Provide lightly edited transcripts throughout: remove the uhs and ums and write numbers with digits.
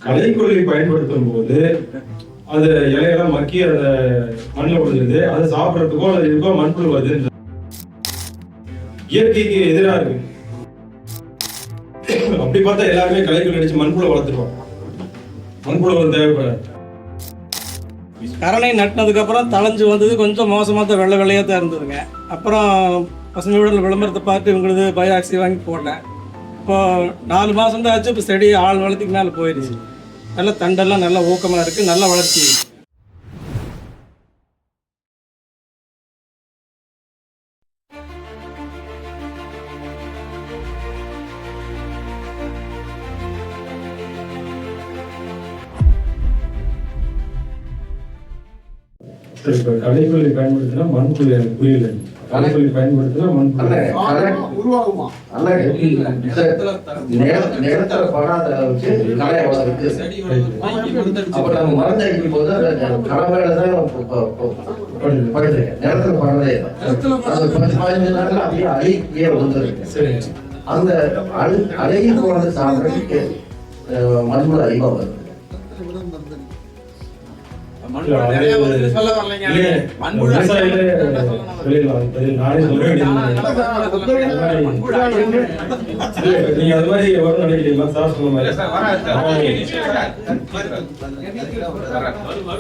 களைக்கொல்லி பயன்படுத்தும் போது அது இலையெல்லாம் மக்கி அந்த மண்ணில் விழுந்துருது. அதை சாப்பிட்றதுக்கோ அது இருக்கோ மண்புழு வருது. இயற்கைக்கு எதிராக இருக்கு. அப்படி பார்த்தா எல்லாருமே களைக்கொல்லி அடிச்சு மண்புழு வளர்த்துருவோம். மண்புழு தேவைப்படாது. கரணை நட்டினதுக்கு அப்புறம் தளைஞ்சு வந்தது கொஞ்சம் மோசமாக தான் வெள்ளை வெள்ளையாக தான் இருந்ததுங்க. அப்புறம் பசுமை வீடு விளம்பரத்தை பார்த்து இவங்களுக்கு பயோஆக்சி வாங்கி போட்டேன். இப்போ 4 மாதம் தான் ஆச்சு. இப்போ செடி ஆள் வளர்த்திக்கு மேலே போயிடுச்சு. நல்லா தண்டெல்லாம் நல்லா ஊக்கமாக இருக்குது, நல்லா வளர்ச்சி. இப்போ களைக்கொல்லி பயன்படுத்தினா மண்புழு எனக்கு புரியல. களைக்கொல்லி பயன்படுத்தினா மண்புழு உருவாகுமா? நேரத்துல படாத வச்சு களைய வளர்க்கு. அப்ப நம்ம மருந்து அடிக்கும் போது கடமையில தான் படுத்துருக்கேன். நேரத்துல படவே இல்லை. அது 15 நாட்கள் அப்படியே அழுகியே வந்துருக்கு. அந்த அழுகி போனது சாப்பிட்றதுக்கு மண்புழு அதிகமாக வருது.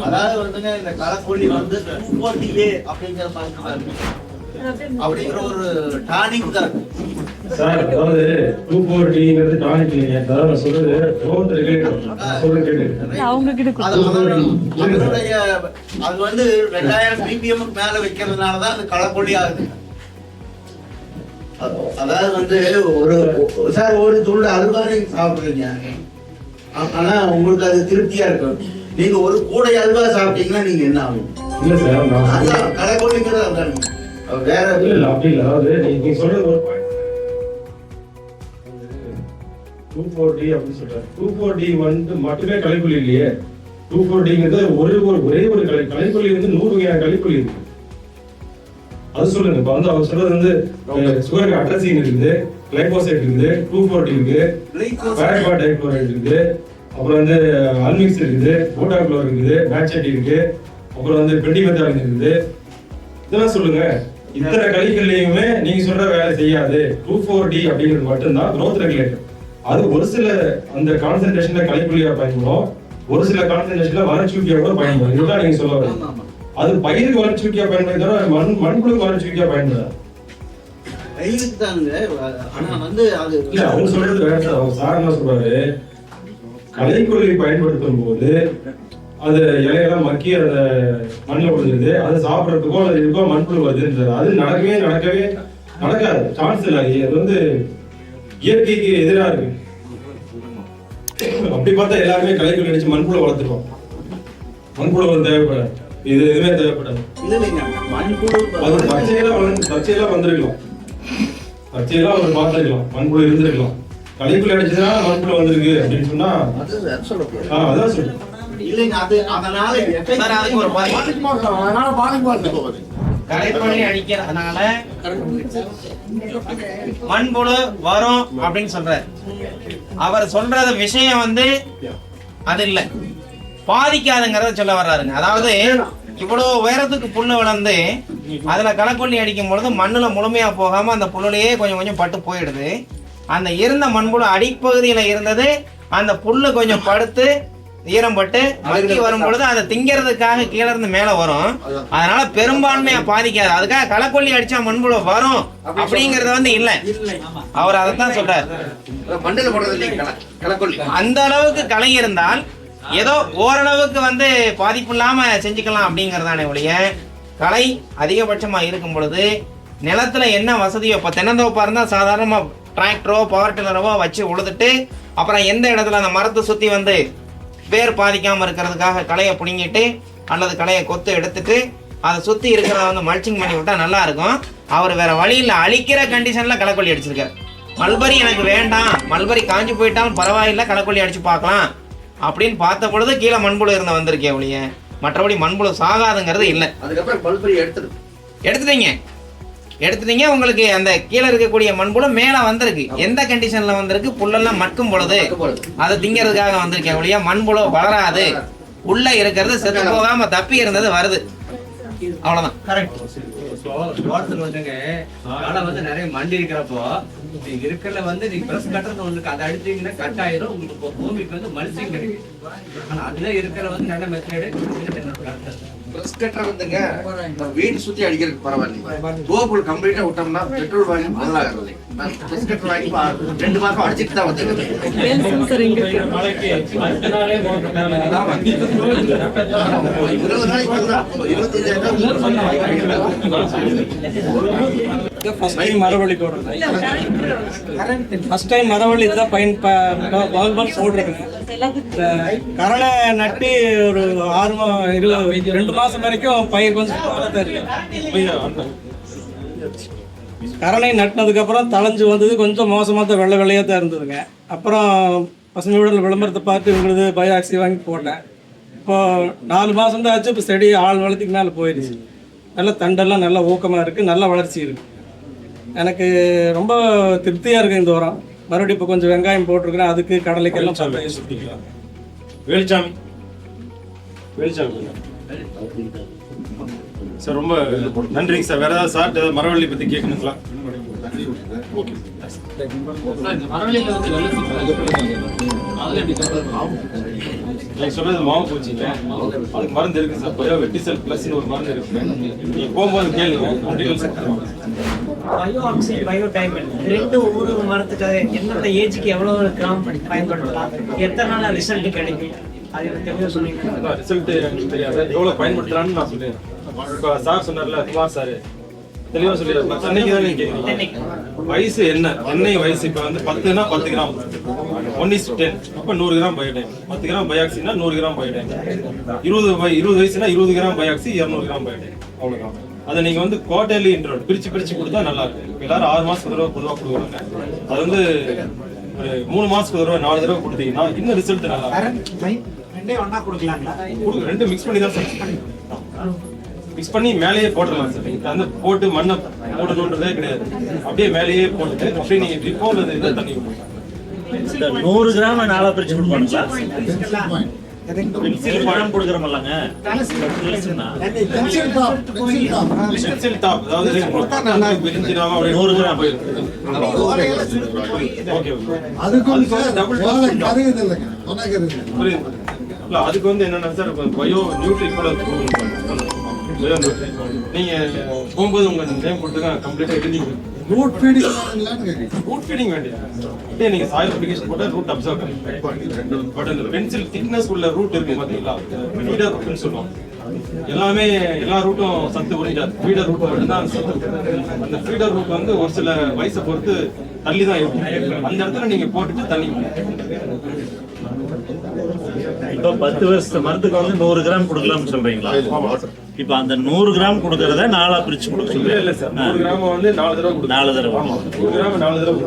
அதாவது வந்துங்க இந்த களக்கொல்லி வந்து 240A அப்படிங்கிற ஒரு டானிக் தான் சார். அதாவது 2,4-Dங்கிறது டானிக் இல்லைங்க. அதாவது நான் சொல்றது growth regulator. அவங்க கிட்ட அது வந்து 2000 ppm மேல வைக்கிறதுனால தான் அந்த களக்கொல்லி ஆகுது. அதாவது வந்து ஒரு துண்டு அல்வா சாப்பிடுறீங்க, ஆனா உங்களுக்கு அது திருப்தியா இருக்கும். நீங்க ஒரு கூடை அல்வா சாப்பிட்டீங்கன்னா நீங்க என்ன ஆகும்? இல்ல சார், களக்கொல்லிங்கிறது அதான் வேற இல்ல. அப்படி இல்ல. அதாவது நீங்க சொல்றது ஒரு 2,4-D அப்படின்னு சொல்றாரு. 2,4-D வந்து மட்டுமே களைக்கொல்லி இல்லையே. 2,4-Dங்கிறது ஒரே ஒரு களைக்கொல்லி வந்து 100 வகையான களைக்கொல்லி இருக்கு. அது சொல்லுங்க. இப்ப வந்து அவர் சொல்றது வந்து சுகருக்கு அட்ரசின் இருக்குது, கிளைபோசேட் இருக்குது, 2,4-D இருக்கு, பாராகுவாட் டைக்ளோரைட் இருக்குது, அப்புறம் வந்து அல்மிக்ஸ் இருக்குது, போட்டாக்ளோர் இருக்குது, மேட்செட் இருக்கு, அப்புறம் வந்து பெண்டிமெத்தாலின் இருக்குது. இதெல்லாம் சொல்லுங்க. இத்தனை களைக்கொல்லியுமே நீங்க சொல்ற வேலை செய்யாது. 2,4-D அப்படிங்கிறது மட்டும்தான் growth regulator. அது ஒரு சில அந்த கான்சென்ட்ரேஷன்ல களைக்கொல்லியா பயன்படும், ஒரு சில கான்சென்ட்ரேஷன்ல வறட்சியூக்கியா கூட பயன்படும். இதுதான் நீங்க சொல்ல வரீங்க. அது பயிருக்கு வறட்சியூக்கியா பயன்படுத்தா மண்புழு வறட்சியூக்கியா பயன்படாது. பயிருக்கு தானுங்க. ஆனா வந்து அது இல்ல, அவங்க சொல்றது வேற சார். அவங்க சார் என்ன சொல்றாரு, களைக்கொல்லி பயன்படுத்தும் போது அது இலையெல்லாம் மக்கி அந்த மண்ணில் விழுந்துருது. அதை சாப்பிட்றதுக்கோ அது இருக்கோ மண்புழு வருதுன்றது. அது நடக்காது. சான்ஸ் இல்லை. அது வந்து இயற்கைக்கு எதிராக இருக்கு. அப்படி பார்த்தா எல்லாருமே களைக்கொல்லி அடிச்சு மண்புழு வளர்த்துருவோம். மண்புழு தேவைப்படாது. இது எதுவுமே தேவைப்படாது. அது பச்சையெல்லாம் வந்திருக்கலாம். பச்சையெல்லாம் அவர் பார்த்துருக்கலாம். மண்புழு இருந்திருக்கலாம். களைக்கொல்லி அடிச்சதுன்னா மண்புழு வந்திருக்கு அப்படின்னு சொன்னா அதான் சொல்றேன். இல்லைங்க. அது அதனால களைக்கொல்லி அடிக்கிறதுனால மண்புழு வரும் அப்படின்னு சொல்றாரு. அவர் சொல்றது விஷயம் வந்து அது இல்ல, பாதிக்காதுங்கிறத சொல்ல வர்றாருங்க. அதாவது இவ்வளவு உயரத்துக்கு புல்லு வளர்ந்து அதுல களக்கொல்லி அடிக்கும் பொழுது மண்ணுல முழுமையா போகாம அந்த புல்லுலயே கொஞ்சம் கொஞ்சம் பட்டு போயிடுது. அந்த இருந்த மண்புழு அடிப்பகுதியில இருந்தது அந்த புல்லு கொஞ்சம் படுத்து ஈரம் பட்டு மக்கி வரும் பொழுது அதை திங்கிறதுக்காக கீழே இருந்து மேல வரும். அதனால பெரும்பான்மையா பாதிக்காது. அதுக்காக களக்கொல்லி அடிச்சா மண்புழு வரும் அப்படிங்கறது வந்து இல்ல. அவர் அதைத்தான் சொல்றாரு. அந்த அளவுக்கு களை இருந்தால் ஏதோ ஓரளவுக்கு வந்து பாதிப்பு இல்லாம செஞ்சுக்கலாம் அப்படிங்கறதானே ஒழிய, களை அதிகபட்சமா இருக்கும் பொழுது நிலத்துல என்ன வசதியோ, இப்ப தென்னந்தோப்பா இருந்தா சாதாரணமா டிராக்டரோ பவர் டில்லரோ வச்சு உழுதுட்டு அப்புறம் எந்த இடத்துல அந்த மரத்தை சுத்தி வந்து வேர் பாதிக்காம இருக்கிறதுக்காக களையை பிடுங்கிட்டு அல்லது களையை கொத்து எடுத்துட்டு அதை சுத்தி இருக்கிறத வந்து மல்ச்சிங் பண்ணி விட்டா நல்லா இருக்கும். அவர் வேற வழியில் அழிக்கிற கண்டிஷன்ல களக்கொல்லி அடிச்சிருக்காரு. மல்பரி எனக்கு வேண்டாம், மல்பரி காஞ்சி போயிட்டாலும் பரவாயில்ல, களக்கொல்லி அடிச்சு பார்க்கலாம் அப்படின்னு பார்த்த பொழுது கீழே மண்புழு இருந்த வந்திருக்கேன் ஒழிய மற்றபடி மண்புழு சாகாதுங்கிறது இல்லை. அதுக்கப்புறம் மல்பரி எடுத்துட்டீங்க. எடுத்துட்டீங்க, உங்களுக்கு அந்த கீழே இருக்கக்கூடிய மண்புழு மேலே வந்திருக்கு. எந்த கண்டிஷனில் வந்திருக்கு? புல்லெல்லாம் மட்கும் பொழுது அதை திங்கிறதுக்காக வந்திருக்கேன் ஒழிய மண்புழு வளராது. உள்ள இருக்கிறது செத்து போகாம தப்பி இருந்தது வருது, அவ்வளவுதான். கரெக்ட். தோட்டத்துக்கு வந்துங்க காலை வந்து நிறைய மண்டி இருக்கிறப்போ நீங்க இருக்கிறத வந்து நீங்க பிரஸ் கட்டுறது ஒண்ணுக்கு அதை அடிச்சீங்கன்னா கட் ஆயிரும். உங்களுக்கு பூமிக்கு வந்து மல்சிங் கிடைக்கும். ஆனா அதுல இருக்கிற வந்து நல்ல மெத்தேடு பிரஸ் கட்டர் வந்துங்க நம்ம வீடு சுத்தி அடிக்கிறதுக்கு பரவாயில்ல. கோபுல் கம்ப்ளீட்டா விட்டோம்னா பெட்ரோல் வாங்கி முதலாகிறது. பிரஸ் கட்டர் வாங்கி 2 மாசம் அடிச்சுட்டு தான் வந்து நாளைக்கு அடுத்த நாளே போட்டுட்டாங்க. 20 நாளைக்கு 25 ஃபர்ஸ்ட் டைம் மரவள்ளி போடுறது. ஃபர்ஸ்ட் டைம் மரவள்ளி இதுதான் போட்டிருக்கேன். கரணை நட்டி ஒரு 2 மாசம் வரைக்கும் பயிர் கொஞ்சம் கரணை நட்டினதுக்கு அப்புறம் தளைஞ்சு வந்தது கொஞ்சம் மோசமாக தான் வெள்ளை வெள்ளையாக தான் இருந்ததுங்க. அப்புறம் பசுமை விடல் விளம்பரத்தை பார்த்து இவங்களுக்கு பயோஆக்சி வாங்கி போட்டேன். இப்போ 4 மாதம் தான் ஆச்சு. இப்போ செடி ஆள் வளர்த்திக்கு மேலே போயிடுச்சு. நல்லா தண்டெல்லாம் நல்லா ஊக்கமாக இருக்குது, நல்ல வளர்ச்சி இருக்குது. எனக்கு ரொம்ப திருப்தியாக இருக்குது இந்த உரம். மறுபடியும் இப்போ கொஞ்சம் வெங்காயம் போட்டிருக்கிறேன், அதுக்கு கடலைக்கெல்லாம் சுற்றிக்கலாம். வேலுச்சாமி சார் ரொம்ப நன்றிங்க சார். வேற ஏதாவது சார் ஏதாவது மரவள்ளி பற்றி கேட்கணுங்களா? நீங்க சொல்றது மாவு பூச்சிங்க, அதுக்கு மருந்து இருக்கு சார். பயோ வெட்டிசல் பிளஸ் ஒரு மருந்து இருக்கு. நீங்க போகும்போது கேளுங்க. பயோஆக்சி பயோடைமண்ட் ரெண்டு ஒரு மரத்துக்கு எந்தெந்த ஏஜுக்கு எவ்வளவு கிராம் பயன்படுத்தலாம், எத்தனை நாள் ரிசல்ட் கிடைக்கும், அது தெளிவாக சொன்னீங்க. ரிசல்ட் எனக்கு தெரியாது, எவ்வளவு பயன்படுத்தலாம்னு நான் சொல்றேன். இப்போ சார் சொன்னார்ல குமார் சார் தெளிவா சொல்லிடுறாரு. சென்னைக்கு தான் நீங்க கேட்குறீங்க. வயசு என்ன எண்ணெய் வயசு இப்போ வந்து 10னா 10 கிராம் 1:10. அப்போ 100 கிராம் பயோடைம். 10 கிராம் பயாக்சினா 100 கிராம் பயோடைம். 20 வயசுனா 20 கிராம் பயாக்சி 200 கிராம் பயோடைம். அவ்வளோதான். அதை நீங்க வந்து குவார்டர்லி இன்டர்வல் பிரிச்சு கொடுத்தா நல்லா இருக்கும். எல்லாரும் 6 மாசத்துக்கு தடவை பொதுவாக கொடுக்குறாங்க. அது வந்து ஒரு 3 மாசத்துக்கு தடவை 4 தடவை கொடுத்தீங்கன்னா இன்னும் ரிசல்ட் நல்லா இருக்கும். ரெண்டே ஒண்ணா கொடுக்கலாங்களா? ரெண்டு மிக்ஸ் பண்ணி தான் சார் மிக்ஸ் பண்ணி மேலேயே போட்டுடலாம் சார். நீங்க அந்த போட்டு மண்ணை போடணுன்றதே கிடையாது. அப்படியே மேலேயே போட்டுட்டு அப்படியே நீங்க டிப்போ இதை தண்ணி 100 கிராம் 4 பிரிச்சு கொடுப்பாங்களா? பழம் கொடுக்குறோம்லங்க. பென்சில் டாப் அதாவது 100 கிராம் அதுக்கு வந்து என்னன்னா சார் பயோ நியூட்ரி கூட நீங்க போகும்போது உங்க நேம் கொடுத்துங்க கம்ப்ளீட்டா எழுதிங்க. ரூட் ஃபீடிங் வேண்டியது நீங்க சாயில் அப்ளிகேஷன் போட்டா ரூட் அப்சர்வ் பண்ணுங்க. பட் அந்த பென்சில் திக்னஸ் உள்ள ரூட் இருக்கு பாத்தீங்களா, ஃபீடர் ரூட்னு சொல்லுவோம். எல்லா ரூட்டும் சத்து உறிஞ்சாது. ஃபீடர் ரூட் மட்டும்தான் சத்து. அந்த ஃபீடர் ரூட் வந்து ஒரு சில வயசை பொறுத்து தள்ளி தான் இருக்கும். அந்த இடத்துல நீங்க போட்டுட்டு தண்ணி இப்போ 10 வருஷத்து மரத்துக்கு வந்து 100 கிராம் கொடுக்கலாம்னு சொல்றீங்களா? இப்போ அந்த 100 கிராம் கொடுக்கறத 4 பிரிச்சு கொடுக்க இல்ல சார். 100 கிராம் வந்து 4 தடவை கொடுக்கும். 4 தடவை 100 கிராம் 4 தடவை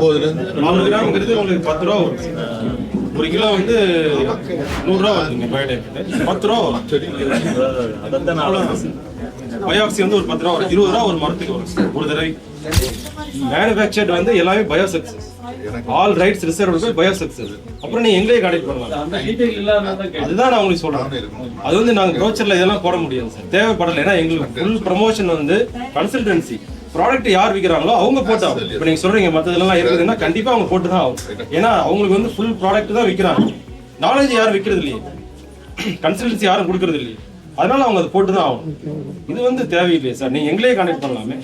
4 கிராம்ங்கிறது உங்களுக்கு 10 ரூபா வரும். 1 கிலோ வந்து 100 ரூபா வருதுங்க. பயோடைம் 10 ரூபா வரும். அதான் பயோஆக்சி வந்து ஒரு 10 ரூபா வரும். 20 ரூபா ஒரு மரத்துக்கு வரும் ஒரு தடவை. மேனுஃபேக்சர்ட் வந்து எல்லாமே bio success. All rights reserved by bio success. அப்புறம் நீ எங்களே கான்டாக்ட் பண்ணலாம். அதுதான் நான் உங்களுக்கு சொல்றேன். அது வந்து நாங்க ப்ரோச்சர்ல இதெல்லாம் போட முடியாது சார், தேவைப்படல. ஏன்னா எங்களுக்கு ஃபுல் ப்ரமோஷன் வந்து கன்சல்டன்சி. ப்ராடக்ட் யார் விற்கிறாங்களோ அவங்க போட்டா. இப்போ நீங்க சொல்றீங்க மற்றதெல்லாம் இருக்குதுன்னா கண்டிப்பா அவங்க போட்டு தான் ஆகும். ஏன்னா அவங்களுக்கு வந்து ஃபுல் ப்ராடக்ட் தான் விற்கிறாங்க. நாலேஜ் யாரும் விற்கிறது இல்லையே, கன்சல்டன்சி யாரும் கொடுக்கறது இல்லையே. அதனால அவங்க அதை போட்டு தான் ஆகும். இது வந்து தேவையில்லையே சார், நீங்க எங்களே கான்டாக்ட் பண்ணலாமே.